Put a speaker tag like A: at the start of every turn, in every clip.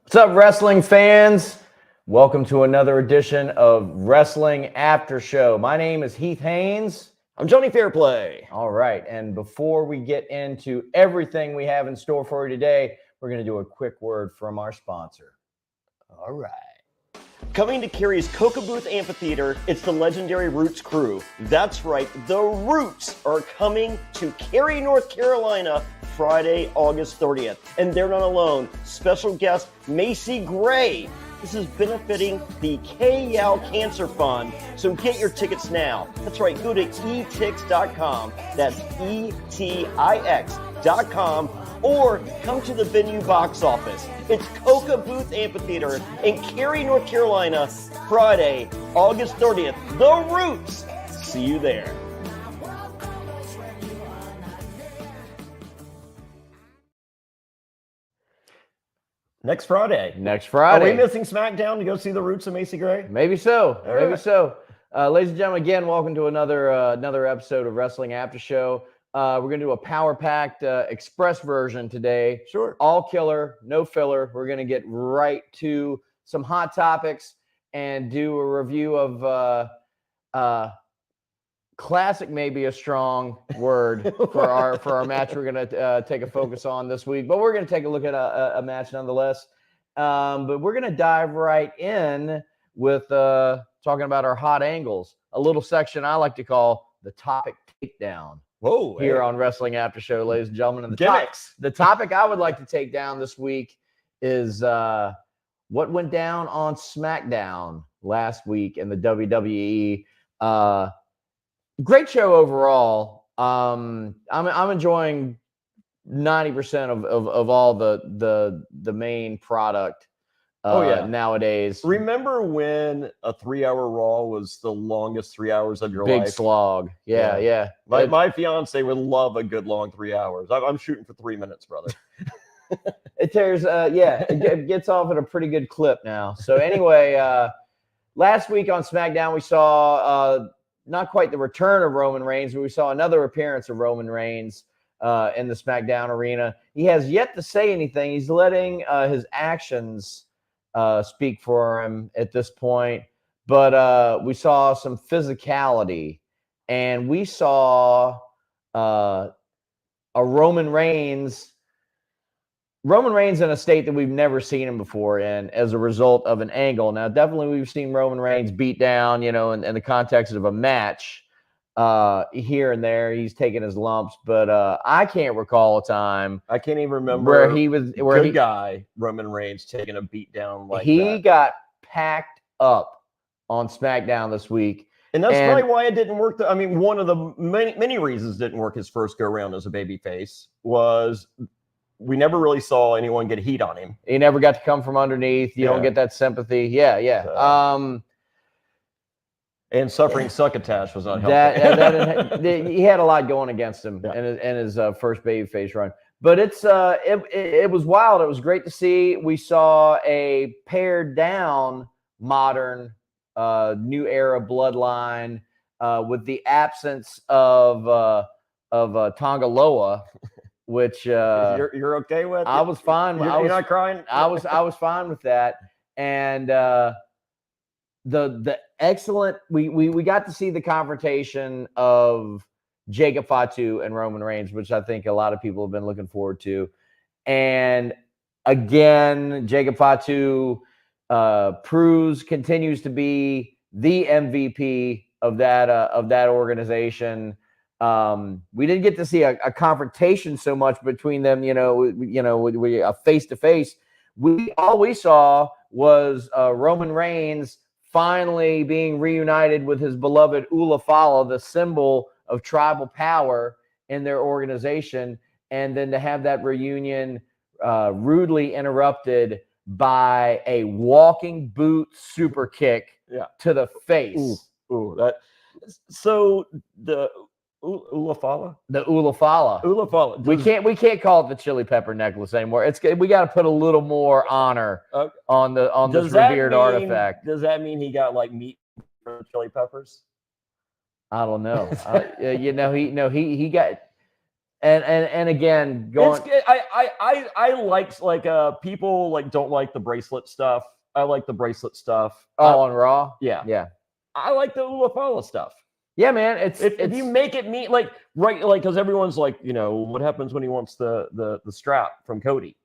A: What's up, wrestling fans? Welcome to another edition of Wrestling After Show. My name is Heath Haynes.
B: I'm Jonny Fairplay.
A: All right, and before we get into everything we have in store for you today, we're going to do a quick word from our sponsor.
B: All right. Coming to Cary's Coca Booth Amphitheater, it's the legendary Roots crew. That's right, the Roots are coming to Cary, North Carolina, Friday, August 30th. And they're not alone. Special guest Macy Gray. This is benefiting the K-Yow Cancer Fund, so get your tickets now. That's right, go to etix.com. That's etix.com. Or come to the venue box office. It's Coca Booth Amphitheater in Cary, North Carolina, Friday, August 30th. The Roots. See you there. Next Friday.
A: Next Friday.
B: Are we missing SmackDown to go see the Roots and Macy Gray?
A: Maybe so.
B: All
A: Maybe
B: right.
A: so. Ladies and gentlemen, again, welcome to another episode of Wrestling After Show. We're going to do a power-packed express version today.
B: Sure.
A: All killer, no filler. We're going to get right to some hot topics and do a review of classic, maybe a strong word for our match we're going to take a focus on this week. But we're going to take a look at a match nonetheless. But we're going to dive right in with talking about our hot angles, a little section I like to call the topic takedown.
B: Whoa.
A: Here on Wrestling After Show, ladies and gentlemen. And
B: Gimmicks.
A: the topic I would like to take down this week is what went down on SmackDown last week in the WWE. Great show overall. I'm enjoying 90% of all the main product nowadays.
B: Remember when a 3-hour Raw was the longest 3 hours of your life?
A: Big slog. Yeah.
B: My fiance would love a good long 3 hours. I'm shooting for 3 minutes, brother.
A: It tears, it gets off at a pretty good clip now. So anyway, last week on SmackDown, we saw not quite the return of Roman Reigns, but we saw another appearance of Roman Reigns in the SmackDown arena. He has yet to say anything. He's letting his actions speak for him at this point. But we saw some physicality, and we saw a Roman Reigns in a state that we've never seen him before in as a result of an angle. Now, definitely we've seen Roman Reigns beat down, in the context of a match here and there. He's taken his lumps, but I can't recall a time.
B: I can't even remember
A: where he was
B: Roman Reigns taking a beat down like
A: he
B: that.
A: got packed up on SmackDown this week.
B: And that's probably why it didn't work. One of the many reasons it didn't work his first go around as a babyface was we never really saw anyone get heat on him.
A: He never got to come from underneath. You don't get that sympathy. Yeah.
B: So, and suffering succotash was not helpful.
A: He had a lot going against him in his first babyface run. But it was wild. It was great to see. We saw a pared down modern new era bloodline with the absence of Tonga Loa. Which
B: you're okay with?
A: I was fine.
B: You're not crying?
A: I was fine with that. And the excellent we got to see the confrontation of Jacob Fatu and Roman Reigns, which I think a lot of people have been looking forward to. And again, Jacob Fatu continues to be the MVP of that organization. We didn't get to see a confrontation so much between them, a face-to-face. All we saw was Roman Reigns finally being reunited with his beloved Ulafala, the symbol of tribal power in their organization, and then to have that reunion rudely interrupted by a walking boot super kick to the face.
B: So the Ulafala?
A: The Ulafala.
B: Ulafala.
A: We can't call it the chili pepper necklace anymore. We got to put a little more honor on this revered artifact.
B: Does that mean he got like meat from chili peppers?
A: I don't know. He got And again, going.
B: I like people like don't like the bracelet stuff. I like the bracelet stuff.
A: On Raw.
B: Yeah. I like the Ulafala stuff.
A: Yeah, man.
B: If you make it mean because everyone's like, what happens when he wants the strap from Cody?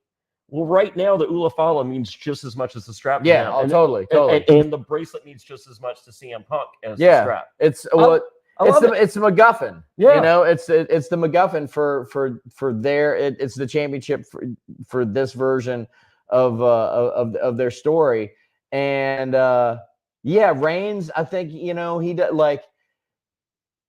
B: Well, right now the Ulafala means just as much as the strap.
A: Yeah, totally.
B: And the bracelet means just as much to CM Punk as the strap.
A: It's the MacGuffin.
B: Yeah.
A: It's the MacGuffin for their. It's the championship for this version of their story. And Reigns, I think he does like.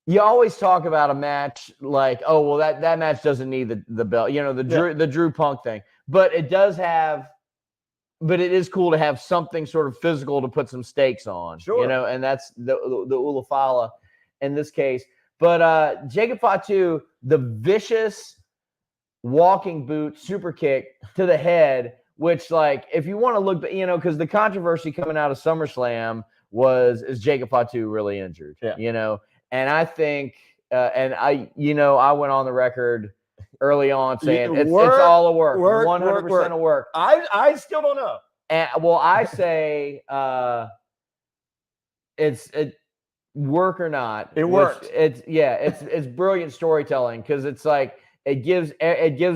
A: You always talk about a match like, oh well, that match doesn't need the belt, the Drew Punk thing, but it does have. But it is cool to have something sort of physical to put some stakes on,
B: sure.
A: And that's the Ulafala in this case. But Jacob Fatu, the vicious walking boot super kick to the head, which like if you want to look, because the controversy coming out of SummerSlam is Jacob Fatu really injured?
B: Yeah.
A: And I think, and I went on the record early on saying it's all a work, 100% a work.
B: I still don't know.
A: And I say it's work or not.
B: It works.
A: It's brilliant storytelling because it's like it gives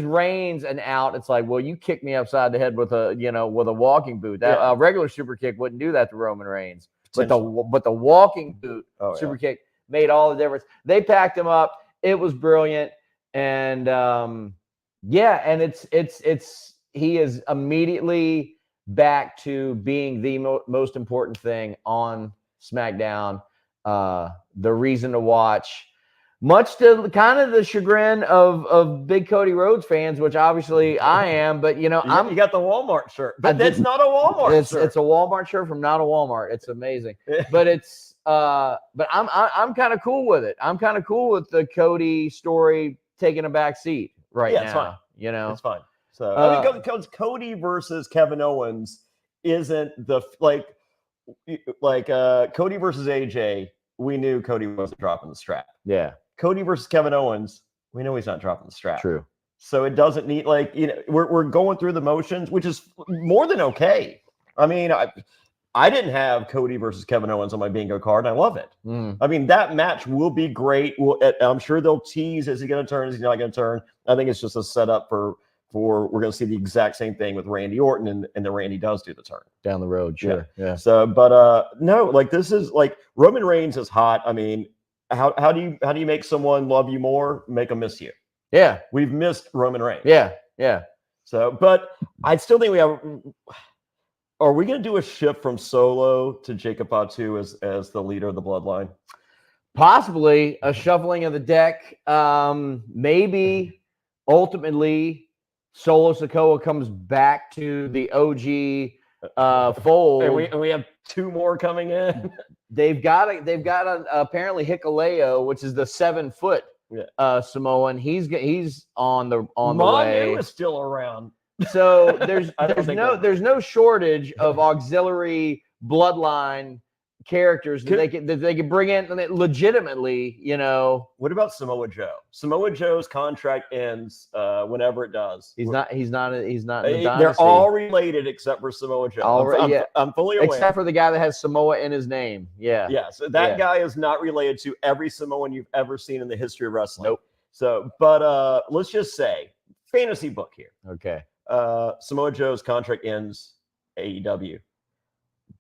A: Reigns an out. It's like, well, you kicked me upside the head with a walking boot. That regular super kick wouldn't do that to Roman Reigns, but the walking boot super kick made all the difference. They packed him up. It was brilliant. And and he is immediately back to being the most important thing on SmackDown, the reason to watch, much to kind of the chagrin of big Cody Rhodes fans, which obviously I am. But you got
B: the Walmart shirt, but that's not a Walmart shirt.
A: It's a Walmart shirt from not a Walmart. It's amazing, but it's but I'm kind of cool with it. I'm kind of cool with the Cody story taking a back seat right now.
B: It's fine.
A: It's
B: fine. So because Cody versus Kevin Owens isn't Cody versus AJ. We knew Cody wasn't dropping the strap.
A: Yeah.
B: Cody versus Kevin Owens. We know he's not dropping the strap.
A: True.
B: So it doesn't need we're going through the motions, which is more than okay. I mean, I didn't have Cody versus Kevin Owens on my bingo card, and I love it. I mean, that match will be great. I'm sure they'll tease, is he going to turn? Is he not going to turn? I think it's just a setup for we're going to see the exact same thing with Randy Orton, and then Randy does do the turn.
A: Down the road, sure. Yeah.
B: So, but no, this is Roman Reigns is hot. I mean, how do you make someone love you more? Make them miss you.
A: Yeah.
B: We've missed Roman Reigns.
A: Yeah.
B: So, but I still think we have. Are we going to do a shift from Solo to Jacob Fatu as the leader of the Bloodline?
A: Possibly a shuffling of the deck. Maybe ultimately Solo Sikoa comes back to the OG fold.
B: And we have two more coming in.
A: They've got apparently Hikuleo, which is the 7-foot Samoan. He's on the way.
B: Is still around.
A: So there's no shortage of auxiliary bloodline characters that they can bring in legitimately.
B: What about Samoa Joe? Samoa Joe's contract ends whenever it does.
A: He's not in the dynasty.
B: They're all related except for Samoa Joe. I'm fully aware.
A: Except for the guy that has Samoa in his name. Yeah.
B: Yeah. So that guy is not related to every Samoan you've ever seen in the history of wrestling.
A: Nope.
B: So, but let's just say fantasy book here.
A: Okay.
B: Samoa Joe's contract ends AEW.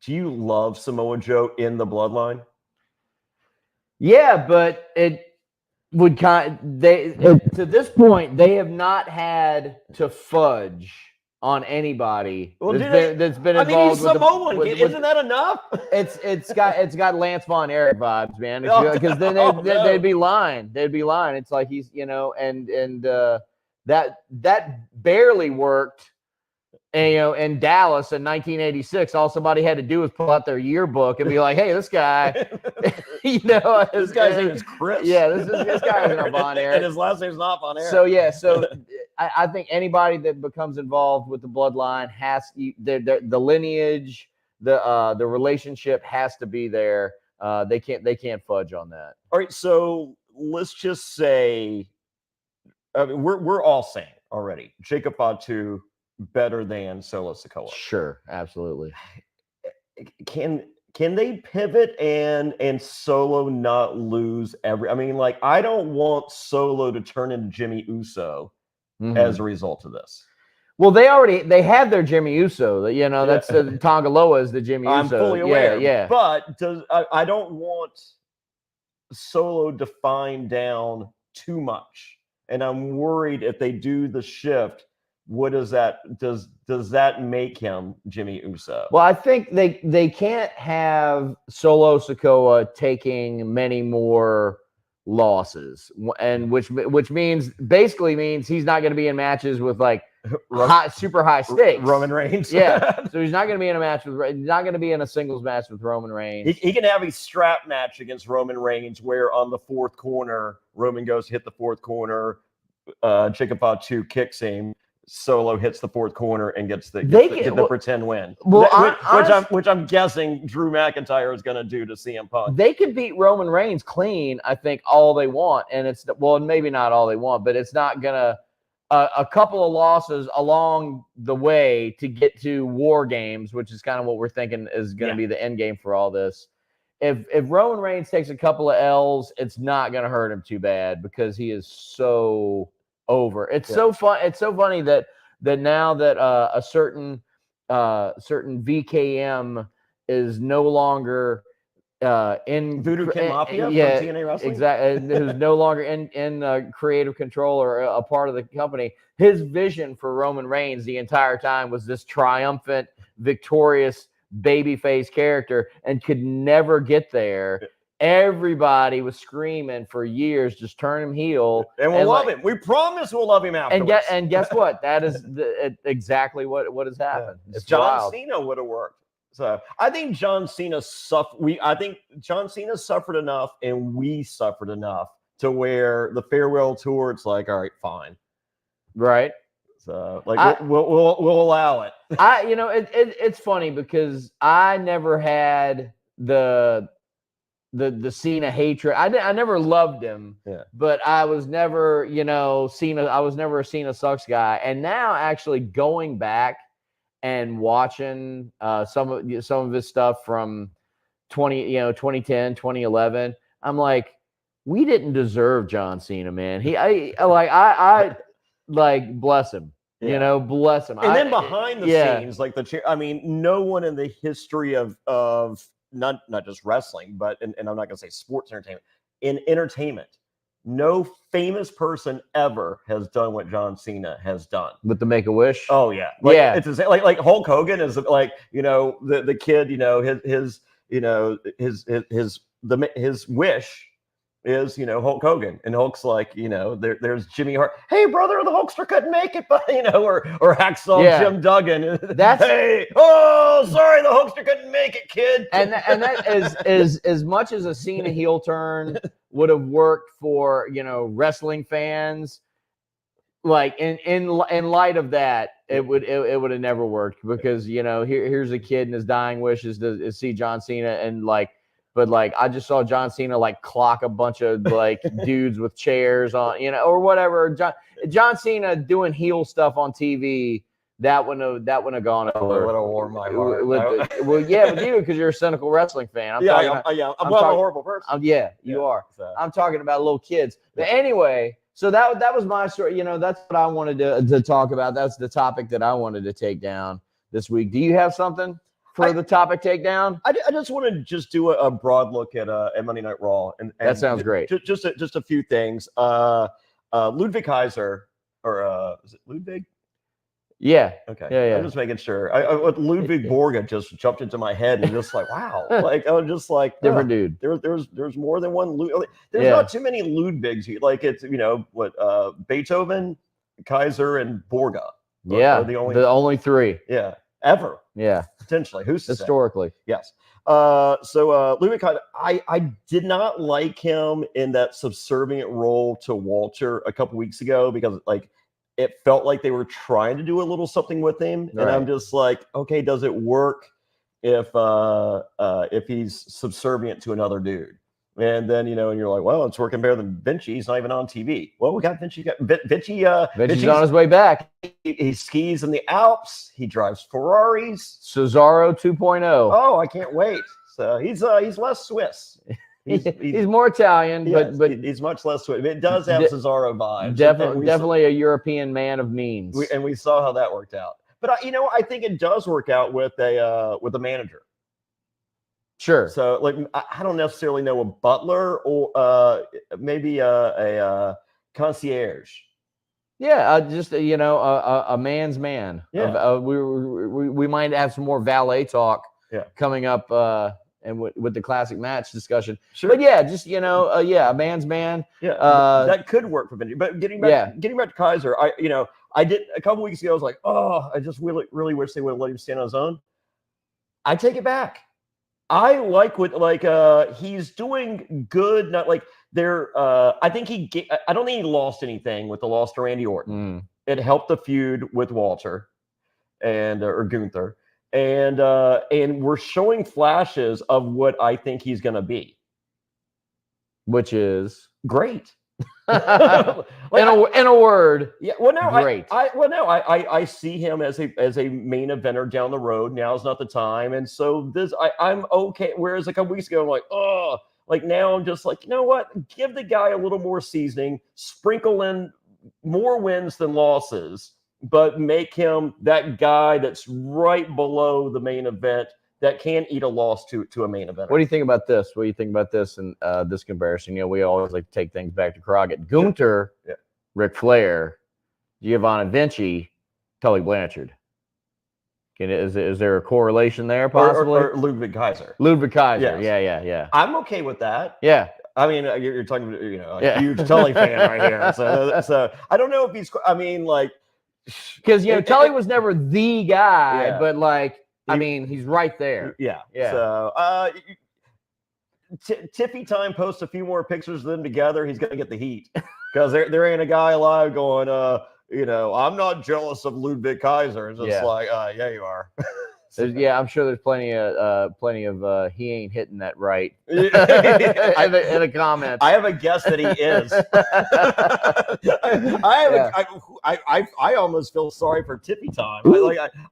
B: Do you love Samoa Joe in the Bloodline?
A: Yeah, but it would to this point they have not had to fudge on anybody that's been involved.
B: I mean, he's Samoan. Isn't that enough?
A: It's got Lance Von Erich vibes, man. Because then they'd be lying. They'd be lying. It's like he's and that barely worked. And, in Dallas in 1986, all somebody had to do was pull out their yearbook and be like, "Hey, this guy,
B: this guy's name is Chris."
A: Yeah, this guy's not Von Erich,
B: and his last name's not Von Erich.
A: So I think anybody that becomes involved with the bloodline has the lineage, the relationship has to be there. They can't fudge on that.
B: All right, so let's just say I mean, we're all saying already, Jacob Fatu better than Solo Sikoa.
A: Sure, absolutely.
B: Can they pivot and Solo not lose every? I mean, like, I don't want Solo to turn into Jimmy Uso as a result of this.
A: Well, they had their Jimmy Uso. You know, that's the Tongaloa is the Jimmy Uso.
B: I'm fully aware.
A: Yeah.
B: But I don't want Solo defined down too much, and I'm worried if they do the shift, what does that make him Jimmy Uso?
A: Well, I think they can't have Solo Sikoa taking many more losses, and which basically means he's not going to be in matches with like super high stakes.
B: Roman Reigns.
A: Yeah. So he's not going to be in a match he's not going to be in a singles match with Roman Reigns.
B: He can have a strap match against Roman Reigns where on the fourth corner, Roman goes to hit the fourth corner, Jacob Fatu kicks him, Solo hits the fourth corner and gets the pretend win. Which I'm guessing Drew McIntyre is going to do to CM Punk.
A: They could beat Roman Reigns clean, I think, all they want, and maybe not all they want, but it's not gonna a couple of losses along the way to get to War Games, which is kind of what we're thinking is going to be the end game for all this. If Roman Reigns takes a couple of L's, it's not going to hurt him too bad because he is so over. It's so fun. It's so funny that now that a certain VKM is no longer in
B: Voodoo King Mafia from TNA Wrestling,
A: exactly, who's no longer in creative control or a part of the company. His vision for Roman Reigns the entire time was this triumphant, victorious babyface character, and could never get there. Everybody was screaming for years, just turn him heel.
B: And we'll love him. We promise we'll love him afterwards.
A: And guess what? That is exactly what has happened.
B: If John Cena would have worked. So I think John Cena suffered. I think John Cena suffered enough, and we suffered enough to where the farewell tour. It's like, all right, fine,
A: right.
B: So like we'll allow it.
A: It's funny because I never had the Cena hatred. I never loved him, but I was never Cena. I was never a Cena sucks guy, and now actually going back and watching some of his stuff from 2010, 2011, I'm like, we didn't deserve John Cena, man. I bless him, bless him.
B: And then behind the scenes, like I mean, no one in the history of not just wrestling, but and I'm not going to say sports entertainment, in entertainment, no famous person ever has done what John Cena has done
A: with the Make-A-Wish.
B: Oh yeah, it's like Hulk Hogan is like the kid, his wish is Hulk Hogan, and Hulk's like there's Jimmy Hart. Hey brother, the Hulkster couldn't make it, but or Hacksaw Jim Duggan. That's sorry, the Hulkster couldn't make it, kid.
A: And that is as much as a Cena heel turn would have worked for wrestling fans. Like in light of that, it would have never worked because here's a kid and his dying wishes to see John Cena and But I just saw John Cena clock a bunch of dudes with chairs on, or whatever. John Cena doing heel stuff on TV, that wouldn't have gone over.
B: It would have warmed my heart.
A: Well, yeah, with you because you're a cynical wrestling fan.
B: I'm a horrible person.
A: You are. So. I'm talking about little kids. But anyway, so that was my story. That's what I wanted to talk about. That's the topic that I wanted to take down this week. Do you have something for the topic takedown?
B: I just want to do a broad look at Monday Night Raw, and
A: that sounds great.
B: Just a few things. Ludwig Kaiser, or is it Ludwig?
A: Yeah.
B: Okay.
A: Yeah.
B: I'm just making sure. Ludwig Borga just jumped into my head, and just wow, I was just like
A: different dude.
B: There's more than one. There's not too many Ludwigs. It's Beethoven, Kaiser, and Borga.
A: Are the only three.
B: Yeah. Ever.
A: Yeah.
B: Potentially. Who's
A: historically?
B: Yes. So Ludwig Kaiser, I did not like him in that subservient role to Walter a couple weeks ago because it felt like they were trying to do a little something with him, and I'm just like, okay, does it work if he's subservient to another dude? And then, and you're like, well, it's working better than Vinci. He's not even on TV. Well, we got Vinci. Vinci's
A: on his way back.
B: He skis in the Alps. He drives Ferraris.
A: Cesaro 2.0.
B: Oh, I can't wait. So he's less Swiss.
A: He's more Italian, but
B: he's much less Swiss. It does have Cesaro vibes.
A: Definitely a European man of means.
B: We saw how that worked out. But I think it does work out with a manager.
A: Sure.
B: So, like, I don't necessarily know a butler or maybe a concierge.
A: Yeah, just a man's man.
B: Yeah.
A: We might have some more valet talk.
B: Yeah.
A: Coming up, and with the classic match discussion.
B: Sure.
A: But yeah, just a man's man.
B: Yeah. That could work for Vinci. But getting back to Kaiser, I did a couple weeks ago. I was like, oh, I just really wish they would have let him stand on his own. I take it back. I like what he's doing good. Not like I think I don't think he lost anything with the loss to Randy Orton. It helped the feud with Walter or Gunther, and we're showing flashes of what I think he's going to be,
A: which is
B: great.
A: In a word,
B: yeah. Well, no,
A: great.
B: I see him as a main eventer down the road. Now's not the time, and so I'm okay. Whereas a couple weeks ago, I'm like, oh, like now I'm just like, you know what? Give the guy a little more seasoning, sprinkle in more wins than losses, but make him that guy that's right below the main event that can eat a loss to a main event.
A: What do you think about this? What do you think about this and this comparison? We always like to take things back to Crockett. Gunther, Ric Flair, Giovanni Vinci, Tully Blanchard. Is there a correlation there possibly?
B: Or Ludwig Kaiser.
A: Ludwig Kaiser.
B: Yes.
A: Yeah.
B: I'm okay with that.
A: Yeah.
B: I mean, you're talking about a huge Tully fan right here. So I don't know if he's. I mean, like,
A: because Tully was never the guy, but like. He's right there.
B: Yeah. So, Tiffy Time posts a few more pictures of them together. He's going to get the heat because there ain't a guy alive going, I'm not jealous of Ludwig Kaiser. It's just like, yeah, you are.
A: I'm sure there's plenty of he ain't hitting that right in the comments.
B: I have a guess that he is. I almost feel sorry for Tippy Time.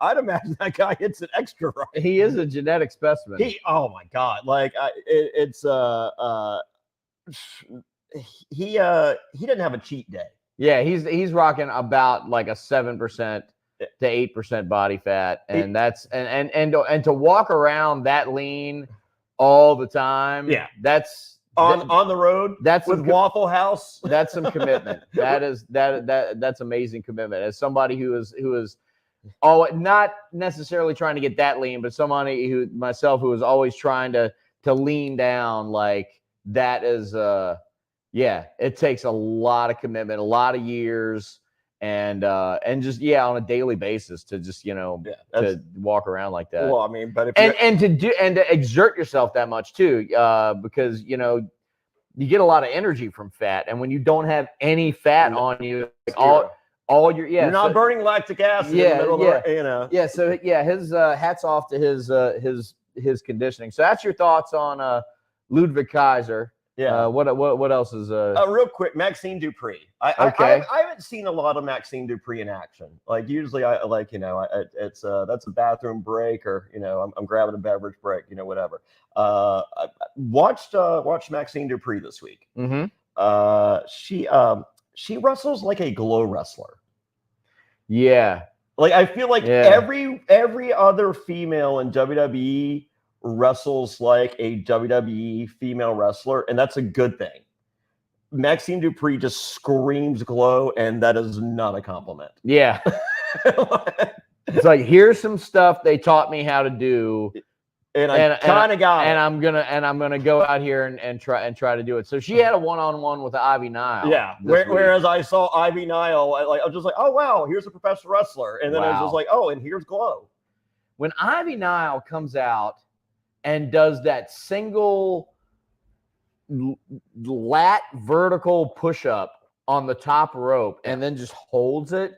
B: I'd imagine that guy hits it extra right.
A: He is a genetic specimen.
B: Oh my God! Like he didn't have a cheat day.
A: Yeah, he's rocking about like a 7% to 8% body fat, and that's and to walk around that lean all the time.
B: Yeah,
A: that's
B: on the road.
A: That's
B: with Waffle House.
A: That's some commitment. That's amazing commitment. As somebody who is not necessarily trying to get that lean, but somebody who is always trying to lean down, like that is it takes a lot of commitment, a lot of years. And just on a daily basis to just to walk around like that.
B: Well, I mean, but if
A: to exert yourself that much too, because you get a lot of energy from fat, and when you don't have any fat on you, like all you're not
B: burning lactic acid in the middle of the,
A: So his hats off to his conditioning. So that's your thoughts on Ludwig Kaiser.
B: Yeah.
A: What else is
B: real quick? Maxine Dupree. I haven't seen a lot of Maxine Dupree in action. Like usually, it's that's a bathroom break, or I'm grabbing a beverage break, whatever. I watched Maxine Dupree this week.
A: Mm-hmm.
B: She wrestles like a glow wrestler.
A: Yeah.
B: Like I feel like every other female in WWE wrestles like a WWE female wrestler, and that's a good thing. Maxine Dupree just screams glow, and that is not a compliment.
A: Yeah. It's like, here's some stuff they taught me how to do,
B: and I kind of got it.
A: And I'm gonna go out here and try to do it. So she had a one-on-one with Ivy Nile.
B: Yeah. Whereas I saw Ivy Nile, I was just like, oh wow, here's a professional wrestler, and then I was just like, oh, and here's glow.
A: When Ivy Nile comes out and does that single lat vertical push-up on the top rope and then just holds it,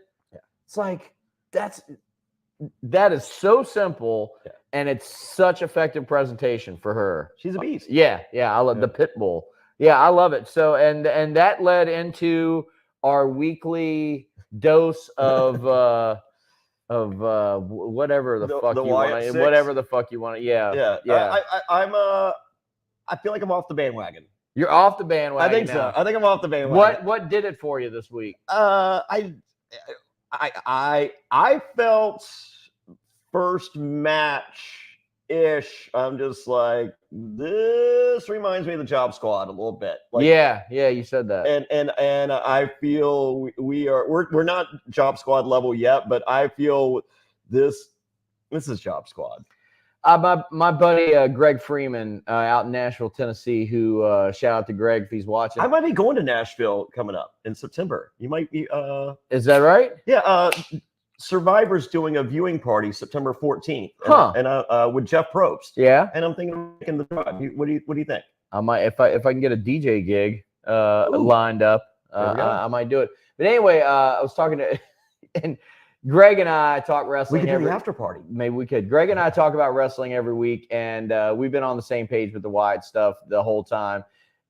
A: it's like that is so simple, and it's such effective presentation for her.
B: She's a beast.
A: Yeah, I love the pit bull. Yeah, I love it. So and that led into our weekly dose of whatever the fuck you want, whatever the fuck you want. Yeah.
B: I feel like I'm off the bandwagon.
A: You're off the bandwagon.
B: I think
A: now.
B: so. I think I'm off the bandwagon.
A: What did it for you this week?
B: I felt first match-ish. I'm just like, this reminds me of the Job Squad a little bit. Like,
A: yeah, you said that.
B: And I feel we're not Job Squad level yet, but I feel this is Job Squad.
A: My buddy Greg Freeman out in Nashville, Tennessee, who shout out to Greg if he's watching.
B: I might be going to Nashville coming up in September. You might be.
A: Is that right?
B: Yeah. Survivor's doing a viewing party September 14th. And with Jeff Probst.
A: Yeah.
B: And I'm thinking of making the drive. What do you think?
A: I might if I can get a DJ gig lined up. I might do it. But anyway, I was talking to and Greg and I talk wrestling.
B: We could do the after party.
A: Maybe we could. Greg and I talk about wrestling every week, and we've been on the same page with the Wyatt stuff the whole time.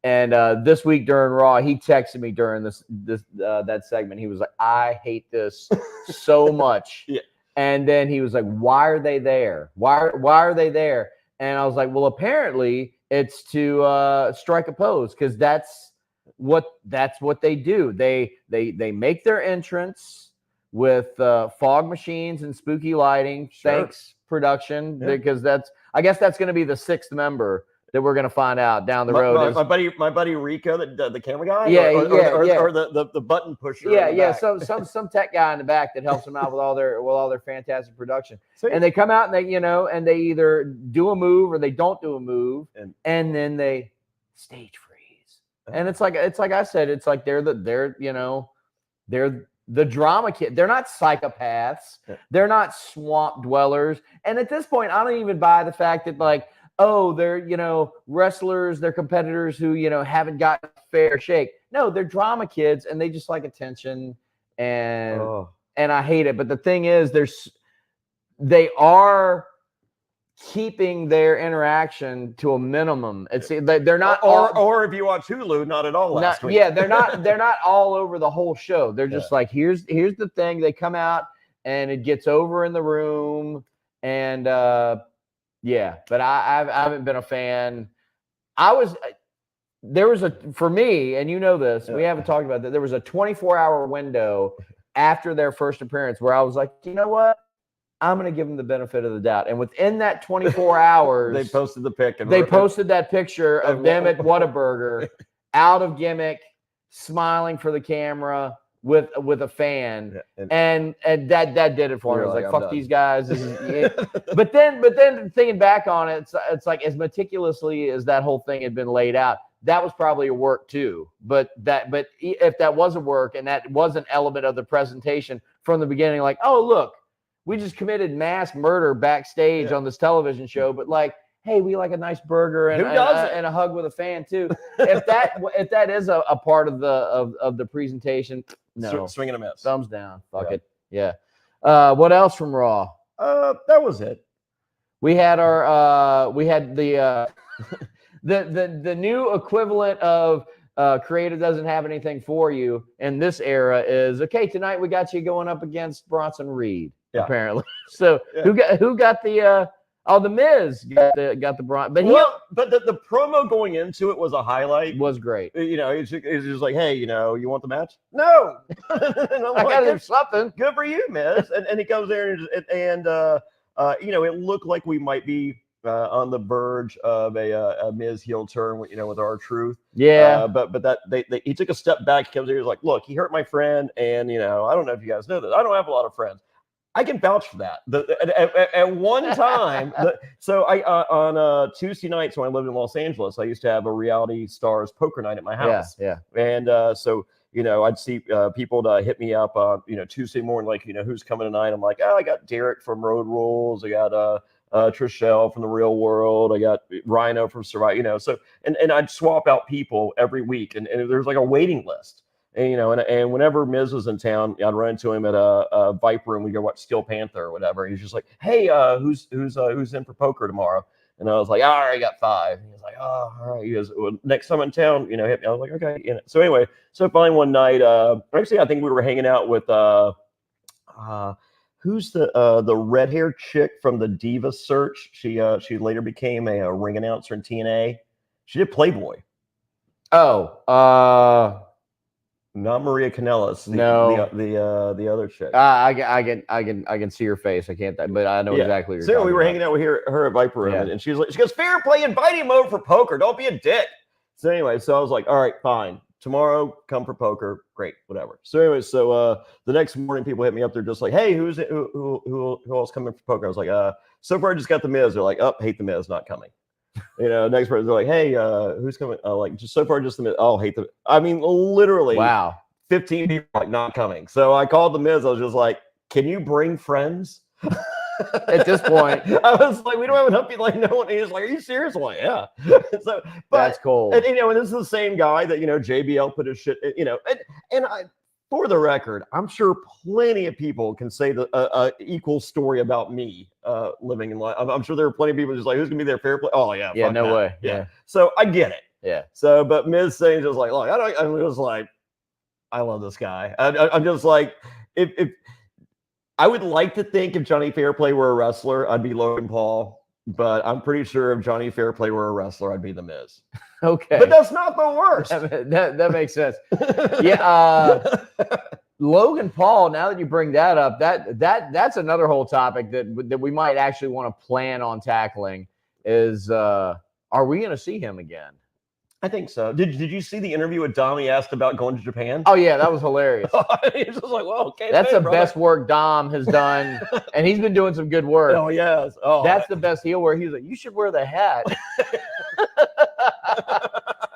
A: And this week during Raw, he texted me during that segment. He was like, "I hate this so much."
B: Yeah.
A: And then he was like, "Why are they there? Why are they there?" And I was like, "Well, apparently it's to strike a pose because that's what they do. They make their entrance with fog machines and spooky lighting.
B: Sure.
A: Thanks, production, because I guess that's going to be the sixth member that we're going to find out down the road.
B: My buddy Rico, the camera guy, or the button pusher.
A: Yeah. Some tech guy in the back that helps them out with all their fantastic production. And they come out and they either do a move or they don't do a move, and then they stage freeze. And it's like I said, it's like they're the drama kid. They're not psychopaths. Yeah. They're not swamp dwellers. And at this point, I don't even buy the fact that they're, wrestlers, they're competitors who, haven't gotten a fair shake. No, they're drama kids and they just like attention and I hate it. But the thing is, they are keeping their interaction to a minimum. It's they're not
B: or if you watch Hulu, not at all last week.
A: Yeah, they're not all over the whole show. They're just like, here's the thing. They come out and it gets over in the room and but I haven't been a fan. For me, and you know this, we haven't talked about that. There was a 24-hour window after their first appearance where I was like, you know what? I'm going to give them the benefit of the doubt. And within that 24 hours,
B: they posted the pic.
A: They posted that picture of them at Whataburger, out of gimmick, smiling for the camera with a fan, and that did it for me. I was like, fuck these guys. But then thinking back on it, it's like as meticulously as that whole thing had been laid out, that was probably a work too. But if that was a work and that was an element of the presentation from the beginning, like, oh look, we just committed mass murder backstage on this television show, but like, hey, we like a nice burger and a hug with a fan too. If that is a part of the presentation, no,
B: swing and a miss,
A: thumbs down. Fuck it. Yeah. What else from Raw?
B: That was it.
A: We had the the new equivalent of creative doesn't have anything for you in this era is okay. Tonight we got you going up against Bronson Reed. Yeah. Apparently. So who got the the Miz got the Bron, but
B: but the promo going into it was a highlight.
A: Was great.
B: It's just like, hey, you want the match? No.
A: I gotta do something.
B: Good for you, Miz. And he goes there and it looked like we might be on the verge of a Miz heel turn, with R-Truth.
A: Yeah.
B: But that he took a step back. He comes here. He's like, look, he hurt my friend, and I don't know if you guys know this. I don't have a lot of friends. I can vouch for that. At one time, so I on Tuesday nights when I lived in Los Angeles, I used to have a Reality Stars poker night at my house.
A: Yeah.
B: And so I'd see people to hit me up, Tuesday morning, like, who's coming tonight? I'm like, I got Derek from Road Rules. I got Trishelle from The Real World. I got Rhino from Survivor. So and I'd swap out people every week, and there's like a waiting list. And, and whenever Miz was in town, I'd run into him at a Viper and we'd go watch Steel Panther or whatever. And he's just like, hey, who's in for poker tomorrow? And I was like, I already got 5. And he's like, oh, all right. He goes, well, next time in town, hit me. I was like, okay. So anyway, so finally one night, actually, I think we were hanging out with who's the red-haired chick from the Diva Search? She later became a ring announcer in TNA. She did Playboy.
A: Oh,
B: not Maria Kanellis. The other chick.
A: I can see her face. I can't, but I know exactly what you're
B: talking we were hanging out with her at Viper Room, and she goes, Fairplay, inviting mode for poker. Don't be a dick. So anyway, so I was like, all right, fine. Tomorrow, come for poker. Great, whatever. So anyway, so the next morning, people hit me up. They're just like, hey, who else coming for poker? I was like, so far I just got the Miz. They're like, hate the Miz, not coming. Next person, they're like, hey, who's coming? Like, just so far, just the Miz. Oh, hate the. I mean, literally,
A: wow,
B: 15 people like not coming. So I called the Miz. I was just like, can you bring friends?
A: At this point,
B: I was like, we don't have enough people. Like, no one. He's like, are you serious? I'm like, yeah. So,
A: that's cool.
B: And and this is the same guy that JBL put his shit. And I. For the record, I'm sure plenty of people can say the equal story about me living in life. I'm sure there are plenty of people just like, who's gonna be there? Fairplay? Oh yeah,
A: yeah, no
B: that.
A: way.
B: Yeah. So I get it.
A: Yeah.
B: So, but Miz saying just like, look, I'm just like, I love this guy. I'm just like, if I would like to think if Jonny Fairplay were a wrestler, I'd be Logan Paul. But I'm pretty sure if Jonny Fairplay were a wrestler, I'd be the Miz.
A: Okay.
B: But that's not the worst.
A: That makes sense. Yeah. Logan Paul, now that you bring that up, that's another whole topic that we might actually want to plan on tackling is are we going to see him again?
B: I think so. Did you see the interview with Dom? He asked about going to Japan.
A: Oh yeah, that was hilarious.
B: He's just like, well, okay.
A: That's the best work Dom has done, and he's been doing some good work.
B: Oh yes. Oh,
A: that's the best heel work. He's like, you should wear the hat.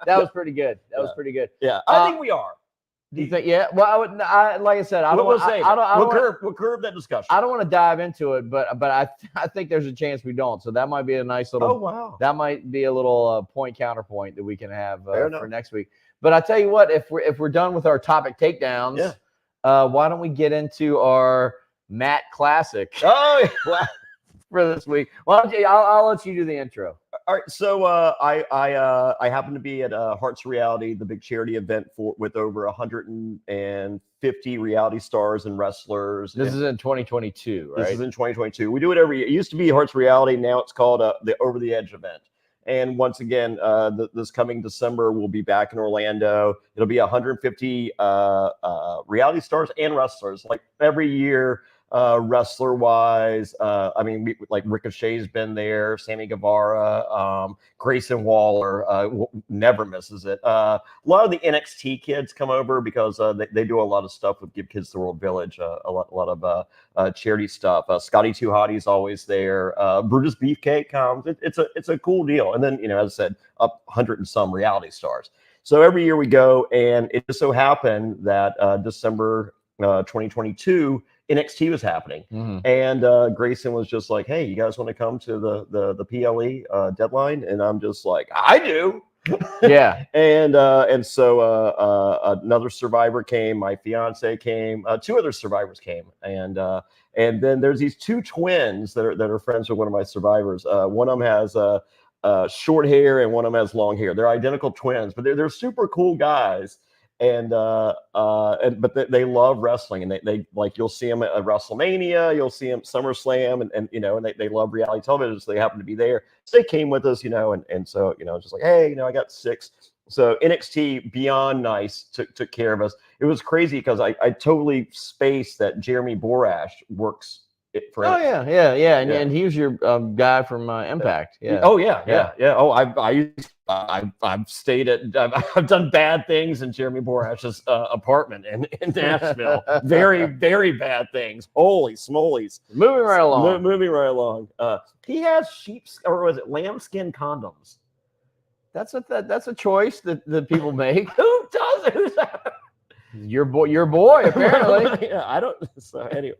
A: That was pretty good. That was pretty good.
B: Yeah, I think we are.
A: Do you think? Yeah. Well, like I said,
B: we'll curb that discussion.
A: I don't want to dive into it, but I think there's a chance we don't. So that might be a nice little.
B: Oh wow.
A: That might be a little point counterpoint that we can have for next week. But I tell you what, if we're done with our topic takedowns, why don't we get into our Matt Classic?
B: Oh yeah.
A: For this week. Well, I'll let you do the intro.
B: All right, so I happen to be at Hearts Reality, the big charity event with over 150 reality stars and wrestlers.
A: This is in 2022, right?
B: This is in 2022. We do it every year. It used to be Hearts Reality. Now it's called the Over the Edge event. And once again, this coming December, we'll be back in Orlando. It'll be 150 reality stars and wrestlers. Like every year, wrestler wise, I mean, like Ricochet's been there, Sammy Guevara, Grayson Waller never misses it. A lot of the NXT kids come over because they do a lot of stuff with Give Kids the World Village, a lot of charity stuff. Scotty Too Hottie's always there. Brutus Beefcake comes. It's a cool deal. And then, as I said, up 100 and some reality stars. So every year we go, and it just so happened that December 2022, NXT was happening, and Grayson was just like, "Hey, you guys want to come to the PLE deadline?" And I'm just like, "I do."
A: Yeah.
B: And so another survivor came. My fiance came. 2 other survivors came, and then there's these 2 twins that are friends with one of my survivors. One of them has short hair, and one of them has long hair. They're identical twins, but they're super cool guys. But they love wrestling, and they like, you'll see them at WrestleMania, you'll see them SummerSlam, and they love reality television, so they happen to be there. So they came with us, and so just like, hey, I got 6. So NXT beyond nice took care of us. It was crazy because I totally spaced that Jeremy Borash works for
A: NXT. Oh yeah, and he was your guy from Impact. Yeah.
B: Oh yeah. Oh, I've stayed at. I've done bad things in Jeremy Borash's apartment in Nashville. Very, very bad things. Holy smolies!
A: Moving right along.
B: He has or was it lambskin condoms?
A: That's a choice that people make.
B: Who does it? Who's that?
A: Your boy, apparently.
B: Yeah, I don't. So anyway,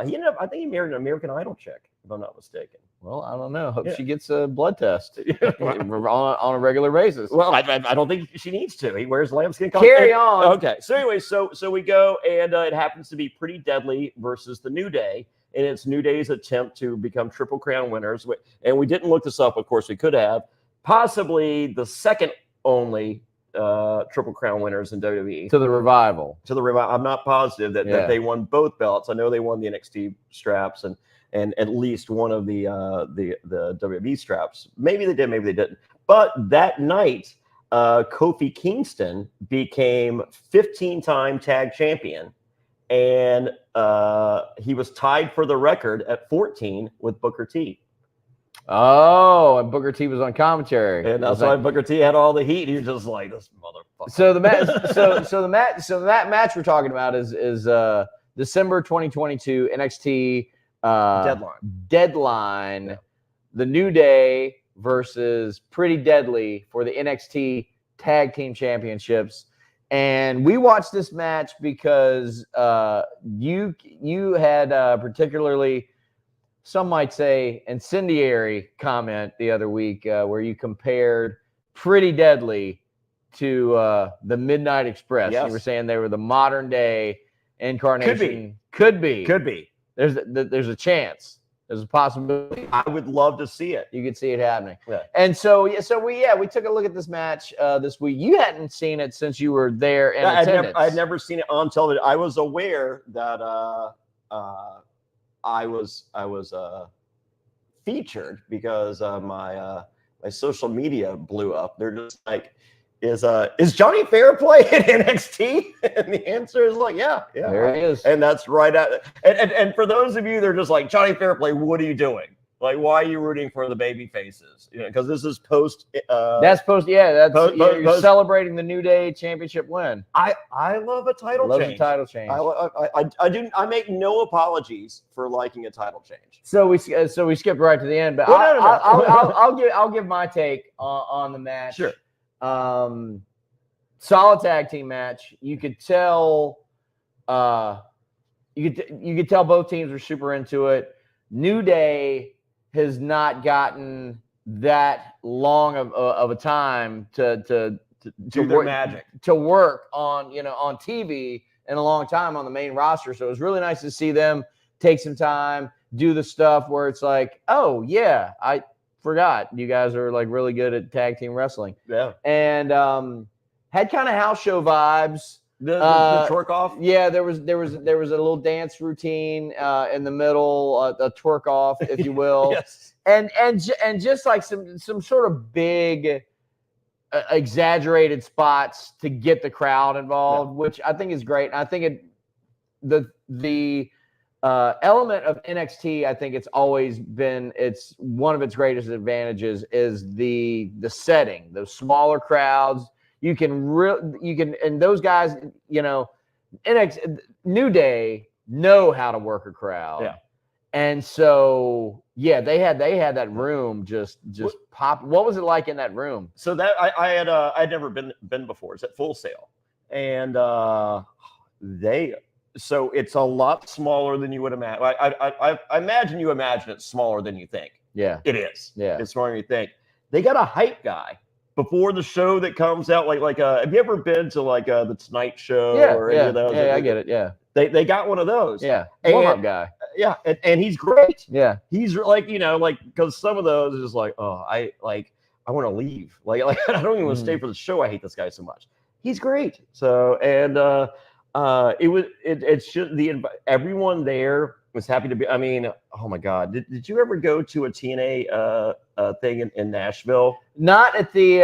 B: he ended up. I think he married an American Idol chick, if I'm not mistaken.
A: Well, I don't know. Hope
B: Yeah.
A: she gets a blood test on a regular basis.
B: Well, I don't think she needs to. He wears lambskin.
A: Carry on.
B: Okay. So anyway, so we go, and it happens to be Pretty Deadly versus the New Day, and it's New Day's attempt to become Triple Crown winners. And we didn't look this up. Of course, we could have. Possibly the second only Triple Crown winners in WWE.
A: To the Revival.
B: I'm not positive that they won both belts. I know they won the NXT straps and at least one of the WWE straps. Maybe they did, maybe they didn't. But that night, Kofi Kingston became 15-time tag champion, and he was tied for the record at 14 with Booker T.
A: Oh, and Booker T was on commentary,
B: and that's why Booker T had all the heat. He was just like, this motherfucker.
A: So the match, that match we're talking about is December 2022 NXT Deadline.
B: Yeah.
A: The New Day versus Pretty Deadly for the NXT Tag Team Championships. And we watched this match because you had particularly, some might say, incendiary comment the other week where you compared Pretty Deadly to the Midnight Express.
B: Yes.
A: You were saying they were the modern day incarnation.
B: Could be.
A: There's a chance. There's a possibility.
B: I would love to see it.
A: You could see it happening.
B: Yeah.
A: And so we took a look at this match this week. You hadn't seen it since you were there in attendance.
B: I'd never seen it on television. I was aware that I was featured because my social media blew up. They're just like, is Jonny Fairplay at NXT? And the answer is like, yeah.
A: There he is.
B: And that's right at and for those of you that are just like, Jonny Fairplay, what are you doing? Like, why are you rooting for the baby faces? Because this is post.
A: That's post. Yeah, you're celebrating the New Day championship win.
B: I love a title change.
A: A title change.
B: I make no apologies for liking a title change.
A: So we skipped right to the end, but
B: no.
A: I'll give my take on the match.
B: Sure.
A: Solid tag team match. You could tell. You could tell both teams were super into it. New Day has not gotten that long of a time to
B: do their magic,
A: to work on on TV in a long time on the main roster. So it was really nice to see them take some time, do the stuff where it's like, oh yeah, I forgot you guys are like really good at tag team wrestling.
B: Yeah,
A: and had kind of house show vibes.
B: The twerk off.
A: Yeah, there was a little dance routine in the middle, a twerk off, if you will.
B: Yes.
A: And just like some sort of big exaggerated spots to get the crowd involved, which I think is great. And I think the element of NXT, I think it's always been, it's one of its greatest advantages is the setting, those smaller crowds. You can, and those guys, New Day know how to work a crowd.
B: Yeah.
A: And so, yeah, they had that room just pop. What was it like in that room?
B: So that I'd never been before. It's at Full Sail, and so it's a lot smaller than you would imagine. I imagine you imagine it's smaller than you think.
A: Yeah,
B: it is.
A: Yeah,
B: it's smaller than you think. They got a hype guy before the show that comes out. Like have you ever been to like the Tonight Show?
A: Or any of those? Yeah, I get it. Yeah,
B: they got one of those.
A: Yeah, warm-up guy.
B: Yeah, and he's great.
A: Yeah,
B: he's like because some of those is just like, oh, I want to leave. Like I don't even want to stay for the show. I hate this guy so much. He's great. So and everyone there was happy to be. I mean, oh my God, did you ever go to a TNA thing in Nashville?
A: Not at the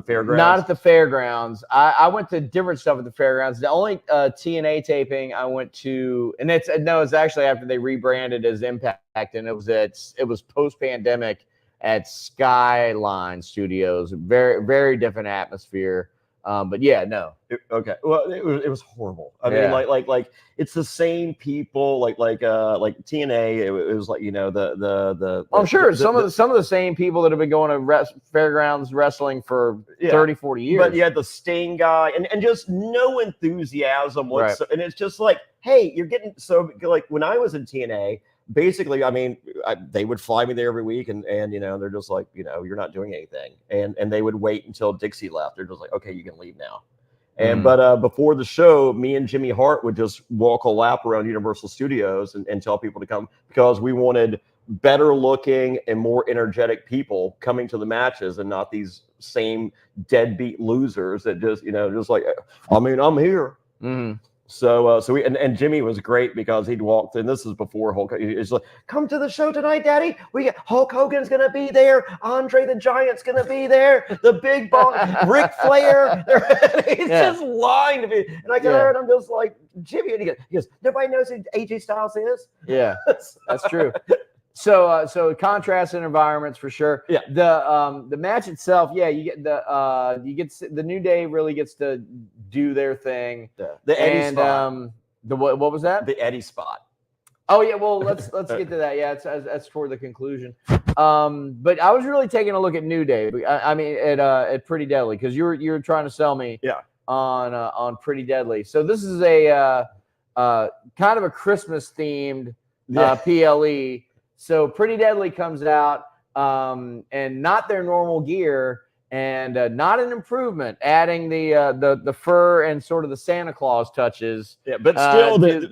B: fairgrounds.
A: Not at the fairgrounds. I went to different stuff at the fairgrounds. The only TNA taping I went to, and it's actually after they rebranded as Impact, and it was post-pandemic at Skyline Studios. Very, very different atmosphere. But yeah, no.
B: Okay. Well, it was horrible. I mean, like it's the same people, like TNA. It was like, you know, the
A: I'm sure some of the same people that have been going to fairgrounds wrestling for 30, 40 years.
B: But you had the Sting guy and just no enthusiasm whatsoever. Right. And it's just like, hey, you're getting so like when I was in TNA. Basically, I mean, they would fly me there every week, and you know, they're just like, you know, you're not doing anything, and they would wait until Dixie left. They're just like, okay, you can leave now. And but before the show, me and Jimmy Hart would just walk a lap around Universal Studios and tell people to come because we wanted better looking and more energetic people coming to the matches and not these same deadbeat losers that just, you know, just like, I mean, I'm here. So we and Jimmy was great because he'd walked in. This is before Hulk. He's like, "Come to the show tonight, Daddy. We got Hulk Hogan's gonna be there. Andre the Giant's gonna be there. The Big Boss, Ric Flair." He's just lying to me. And I get there and I'm just like, Jimmy. And he goes, "Nobody knows who AJ Styles is."
A: Yeah, that's true. So contrast in environments for sure.
B: Yeah.
A: The match itself, yeah, you get the New Day really gets to do their thing.
B: The Eddie spot.
A: What was that?
B: The Eddie spot.
A: Oh yeah, well let's get to that. Yeah, that's toward the conclusion. But I was really taking a look at New Day. I mean at Pretty Deadly because you were trying to sell me on Pretty Deadly. So this is a kind of a Christmas themed PLE. So Pretty Deadly comes out and not their normal gear and not an improvement, adding the fur and sort of the Santa Claus touches.
B: Yeah, but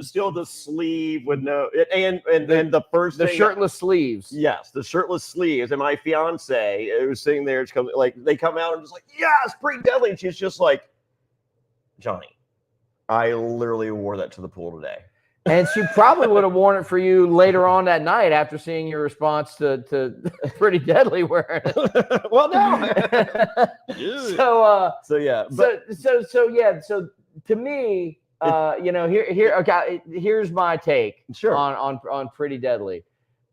B: still the sleeve with no and the first
A: the shirtless sleeves.
B: Yes, the shirtless sleeves. And my fiance was sitting there, like they come out and just like, yes, Pretty Deadly. And she's just like, Johnny, I literally wore that to the pool today.
A: And she probably would have worn it for you later on that night after seeing your response to Pretty Deadly wearing it.
B: Well, no.
A: So to me, you know, here's my take on Pretty Deadly.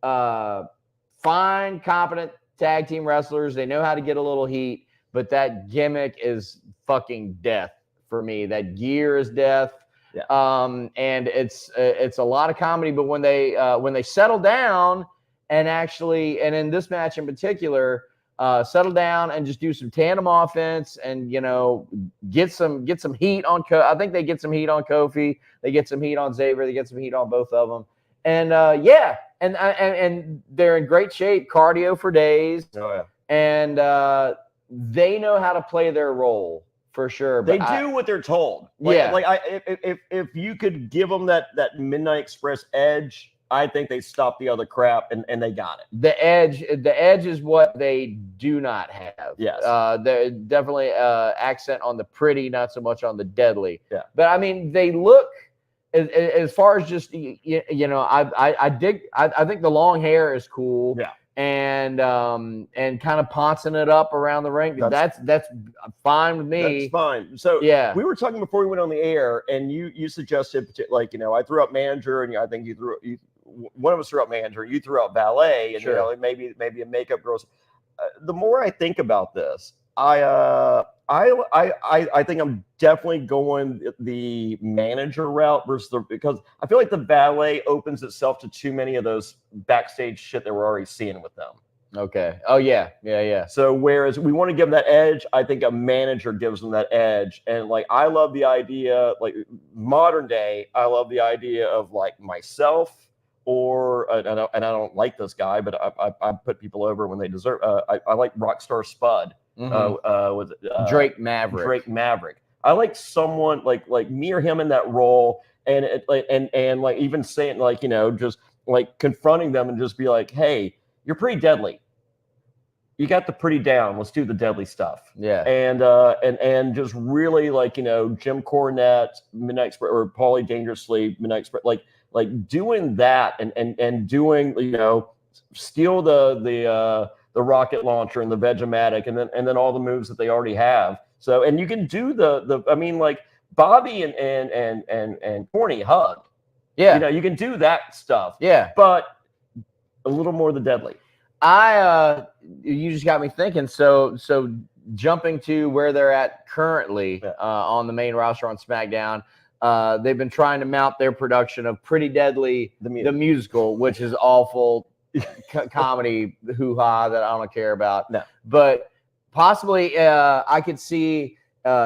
A: Fine, competent tag team wrestlers. They know how to get a little heat, but that gimmick is fucking death for me. That gear is death. Yeah. And it's a lot of comedy, but when they settle down and in this match in particular, settle down and just do some tandem offense and, you know, get some heat on I think they get some heat on Kofi, they get some heat on Xavier, they get some heat on both of them. And and they're in great shape, cardio for days.
B: Oh yeah.
A: And they know how to play their role. For sure,
B: but they do what they're told. If you could give them that Midnight Express edge, I think they stopped the other crap and they got it.
A: The edge is what they do not have.
B: Yes,
A: they're definitely accent on the pretty, not so much on the deadly.
B: Yeah,
A: but I mean, they look as far as just you know, I dig. I think the long hair is cool.
B: Yeah.
A: And kind of poncing it up around the ring. That's fine with me.
B: That's fine. So yeah, we were talking before we went on the air, and you suggested, like, you know, I threw out manager, and I think one of us threw out manager, you threw out ballet, and you know, maybe a makeup girl. The more I think about this, I think I'm definitely going the manager route because I feel like the valet opens itself to too many of those backstage shit that we're already seeing with them.
A: Okay. Oh yeah.
B: So whereas we want to give them that edge, I think a manager gives them that edge. And like, I love the idea, like modern day, I love the idea of like myself or, and I don't like this guy, but I put people over when they deserve. I like Rockstar Spud.
A: Mm-hmm. Drake
B: Maverick. I like someone like me or him in that role, and like even saying, like, you know, just like confronting them and just be like, hey, you're pretty deadly. You got the pretty down. Let's do the deadly stuff.
A: Yeah.
B: And just really, like, you know, Jim Cornette, Midnight Express, or Paulie Dangerously, Midnight Express, like doing that and doing, you know, steal the rocket launcher and the Vegematic and then all the moves that they already have. So, and you can do I mean, like Bobby and Corny hug.
A: Yeah.
B: You know, you can do that stuff.
A: Yeah.
B: But a little more of the deadly.
A: You just got me thinking. So jumping to where they're at currently on the main roster on SmackDown. They've been trying to mount their production of Pretty Deadly, the musical, which is awful comedy hoo-ha that I don't care about.
B: No.
A: But possibly I could see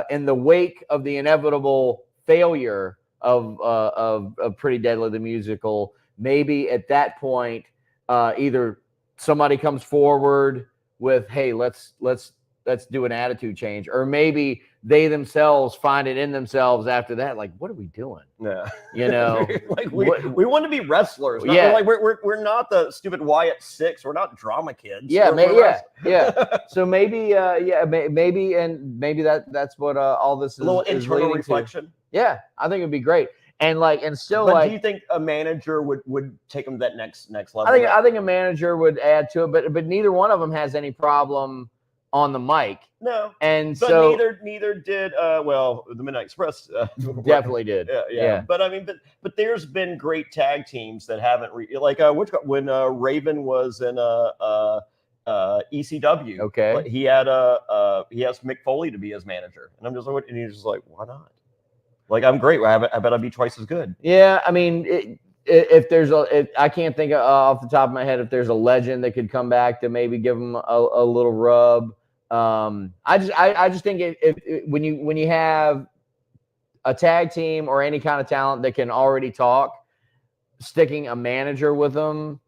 A: in the wake of the inevitable failure of Pretty Deadly, the musical, maybe at that point either somebody comes forward with, hey, let's do an attitude change, or maybe they themselves find it in themselves after that, like, what are we doing?
B: Yeah,
A: Like
B: we want to be wrestlers. Like we're not the stupid Wyatt Six. We're not drama kids.
A: Yeah, So maybe maybe that's what all this is.
B: A little
A: is
B: internal reflection.
A: To. Yeah, I think it'd be great. And still,
B: but do you think a manager would take them to that next level?
A: I think a manager would add to it, but neither one of them has any problem on the mic.
B: No,
A: and
B: but
A: so
B: neither did the Midnight Express
A: definitely did.
B: Yeah. But I mean, but there's been great tag teams that haven't when Raven was in ECW.
A: Okay,
B: he has Mick Foley to be his manager, and I'm just like, and he's just like, why not? Like, I'm great. I bet I'd be twice as good.
A: Yeah, I mean, if there's I can't think off the top of my head if there's a legend that could come back to maybe give them a little rub. I just think if when you have a tag team or any kind of talent that can already talk, sticking a manager with them,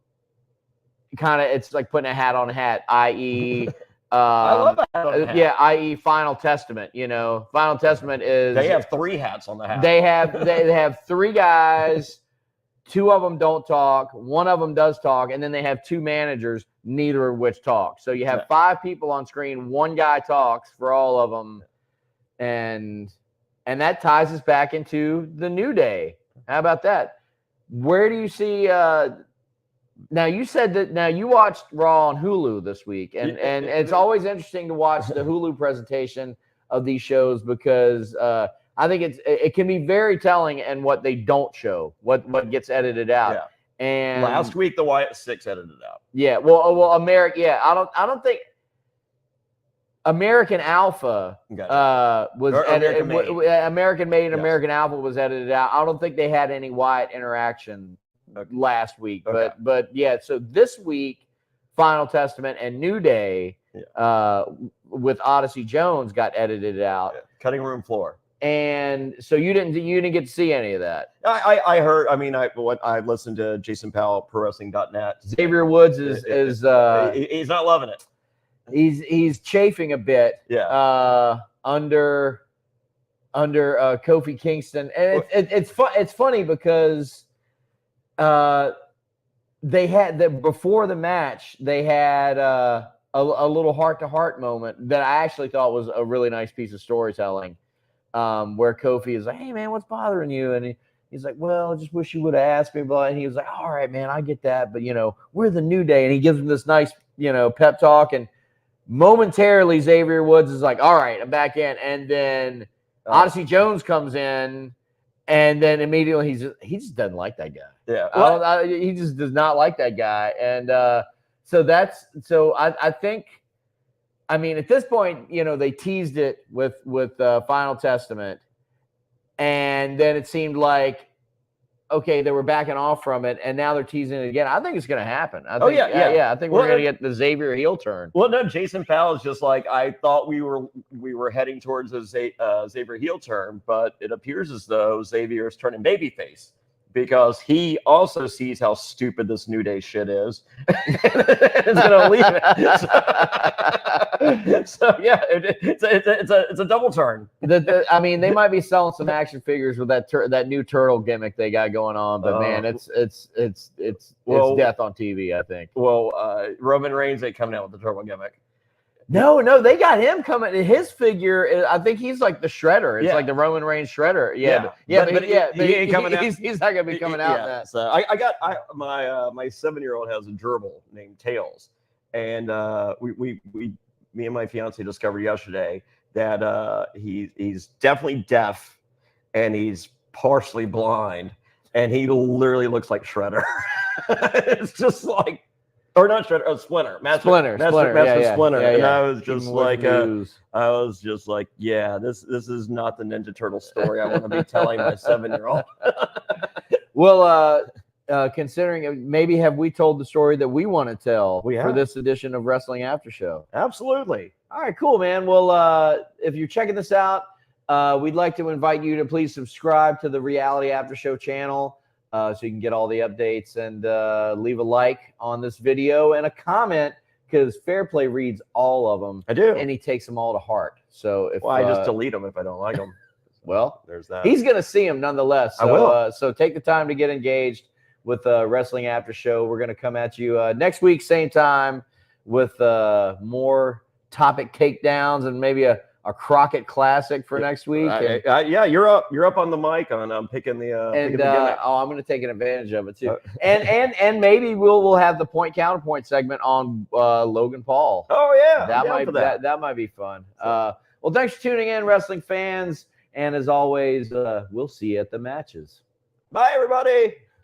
A: it's like putting a hat on a hat, i.e.
B: I love a hat on a hat.
A: Yeah, i.e. Final Testament. Final Testament is
B: they have 3 hats on the hat.
A: They have 3 guys. 2 of them don't talk. 1 of them does talk, and then they have 2 managers, neither of which talk. So you have 5 people on screen. 1 guy talks for all of them, and that ties us back into the New Day. How about that? Where do you see? Now you said that. Now you watched Raw on Hulu this week, and it's always interesting to watch the Hulu presentation of these shows because I think it can be very telling in what they don't show, what gets edited out.
B: Yeah.
A: And
B: last week the Wyatt Six edited out.
A: Yeah. Well, American. Yeah. I don't think American Alpha was edited. American Made and American Alpha was edited out. I don't think they had any Wyatt interaction last week, but yeah. So this week, Final Testament and New Day with Odyssey Jones got edited out.
B: Yeah. Cutting room floor.
A: And so you didn't get to see any of that.
B: I heard. I mean, I listened to Jason Powell, ProWrestling.net.
A: Xavier Woods is
B: he's not loving it.
A: He's chafing a bit.
B: Yeah.
A: Under Kofi Kingston, and it's funny because they had before the match they had a little heart-to-heart moment that I actually thought was a really nice piece of storytelling. Where Kofi is like, hey, man, what's bothering you? And he's like, well, I just wish you would have asked me. And he was like, all right, man, I get that. But, we're the New Day. And he gives him this nice, pep talk. And momentarily, Xavier Woods is like, all right, I'm back in. And then Odyssey Jones comes in. And then immediately he just doesn't like that guy.
B: Yeah.
A: He just does not like that guy. And so I think, I mean, at this point, they teased it with Final Testament, and then it seemed like, okay, they were backing off from it, and now they're teasing it again. I think it's going to happen. I think we're going to get the Xavier heel turn.
B: Well, no, Jason Powell is just like, I thought we were heading towards a Xavier heel turn, but it appears as though Xavier is turning babyface. Because he also sees how stupid this New Day shit is, it's going to leave it. So yeah, it's a double turn.
A: I mean, they might be selling some action figures with that new turtle gimmick they got going on, but man, it's death on TV. I think.
B: Well, Roman Reigns ain't coming out with the turtle gimmick.
A: No, they got him coming. His figure, I think he's like the Shredder. It's like the Roman Reigns Shredder. But he ain't coming out. He's not gonna be coming out. That.
B: So my 7-year-old has a gerbil named Tails, and me and my fiance discovered yesterday that he's definitely deaf, and he's partially blind, and he literally looks like Shredder. It's just like. or not Shredder, Splinter. Master
A: Splinter.
B: Splinter.
A: Yeah,
B: and
A: yeah.
B: I was just
A: Even with news.
B: yeah, this is not the Ninja Turtle story I want to be telling my 7-year-old.
A: Well, considering maybe have we told the story that we want to tell for this edition of Wrestling After Show?
B: Absolutely.
A: All right, cool, man. Well, if you're checking this out, we'd like to invite you to please subscribe to the Reality After Show channel so you can get all the updates, and leave a like on this video and a comment, because Fairplay reads all of them.
B: I do.
A: And he takes them all to heart. So if
B: I just delete them if I don't like them.
A: Well,
B: there's that.
A: He's going to see them nonetheless. So,
B: I will.
A: So take the time to get engaged with Wrestling After Show. We're going to come at you next week, same time, with more topic takedowns and maybe a Crockett Classic for next week.
B: Yeah, you're up on the mic on picking the gimmick.
A: I'm going to take an advantage of it too. And maybe we'll have the point counterpoint segment on Logan Paul.
B: Oh yeah,
A: that might be fun. Well, thanks for tuning in, wrestling fans, and as always, we'll see you at the matches.
B: Bye, everybody.